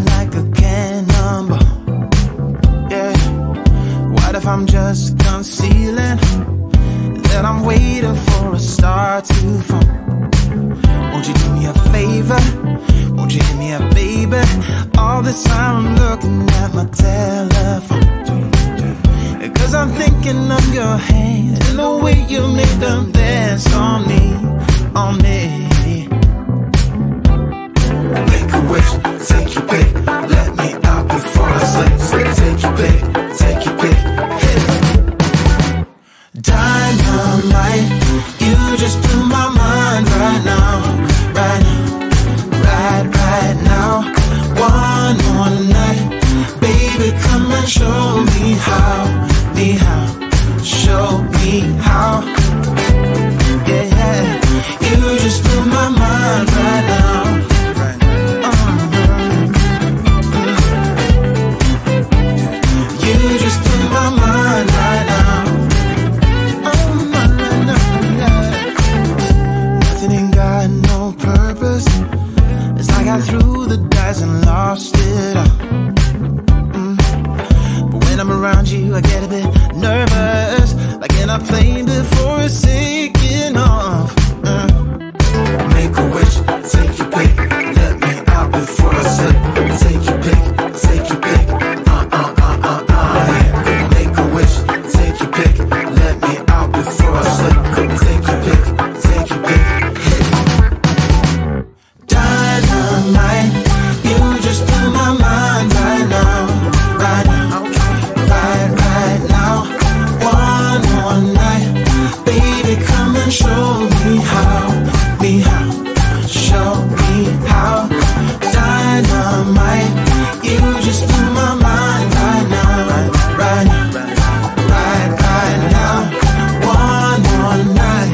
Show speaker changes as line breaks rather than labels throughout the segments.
like a cannonball. Yeah. What if I'm just concealing that I'm waiting for a star to fall? Won't you do me a favor? Won't you hit me up, baby? All this time I'm looking at my telephone, 'cause I'm thinking of your hand and the way you make them dance on me, on me. Make a wish, take your pick, let me out before I sleep. Take your pick, take your pick, hit it. Dynamite, you just blew my mind right now, right now, right now. One more night, baby, come and show me how, show me how. Yeah, yeah, you just blew my mind right now. You just blew my mind right now. Nothing ain't got no purpose. It's like I threw the dice and lost it all. But when I'm around you, I get a bit nervous, like in a plane before it's taking off. Make a wish, take your pick, let me out before I slip. Take your pick, take your pick. Yeah. Make a wish, take your pick, let me out before I slip. Take your pick, take your pick. Dynamite, you just blew my mind right now, right now, right now. One more night, baby, come and show me how, show me how. Dynamite, you just blew my mind right now, right now, right now. One more night,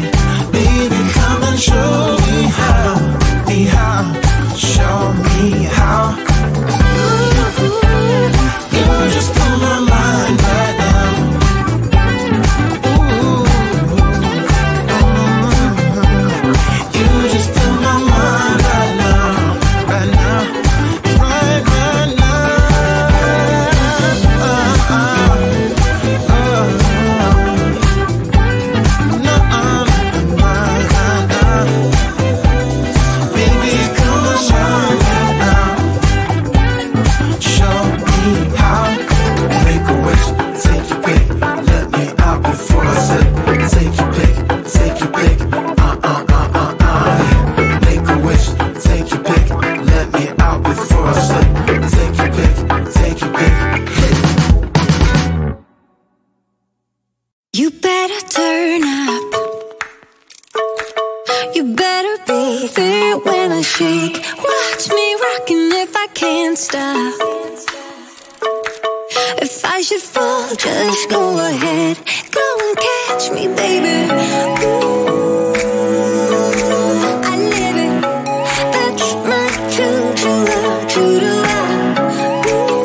baby, come and show me how, show me how. You just blew my mind right now. You just blew my mind right now, right now, right now. Baby, come and show me how, show me how. Make a wish, take your pick, let me out before I slip. Take your pick, take your pick. Yeah. Make a wish, take your pick, let me out before I slip. Take your pick, take your pick.
You better turn up. You better be there when I shake. Watch me rocking if I can't stop. If I should fall, just go ahead. Go and catch me, baby. Ooh, I live it. That's my true love, true to love. Ooh,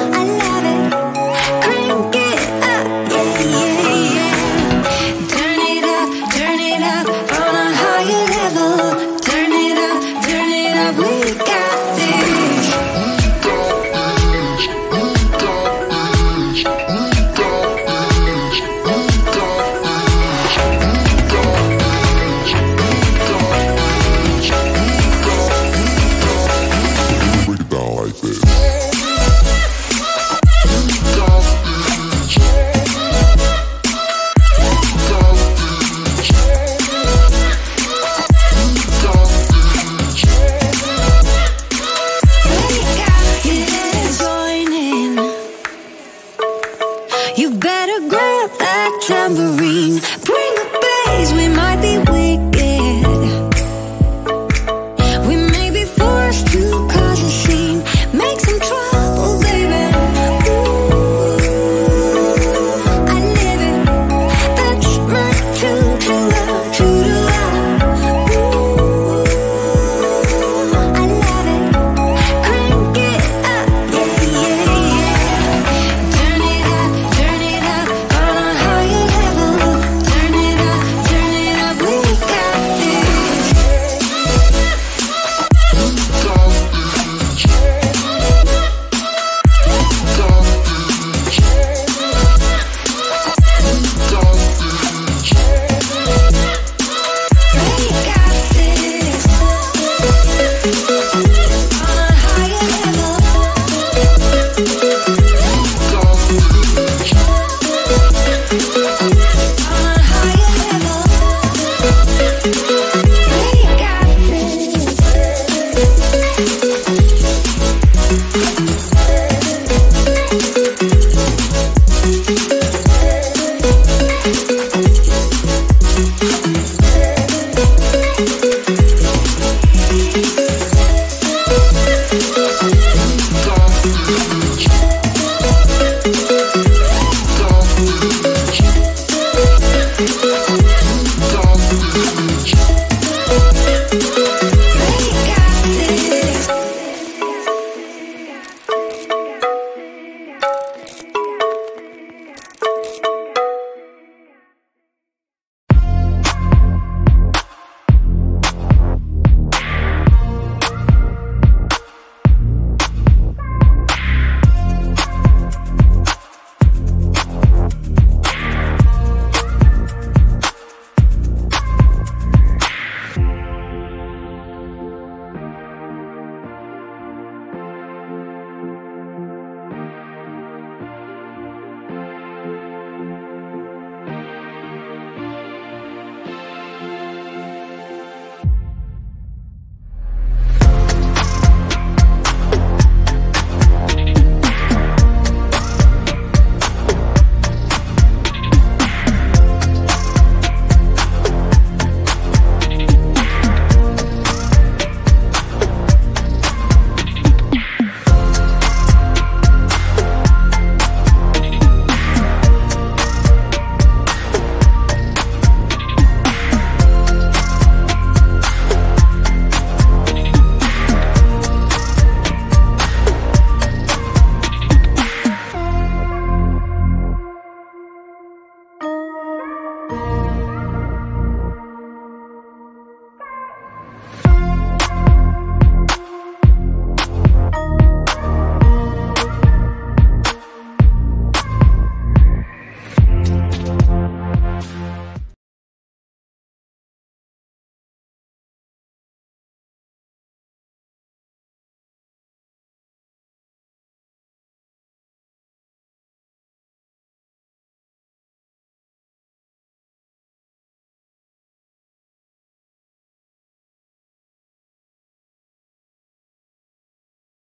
I love it. Crank it up, yeah, yeah, yeah. Turn it up on a higher level. Turn it up, we got this.
Break it down like this.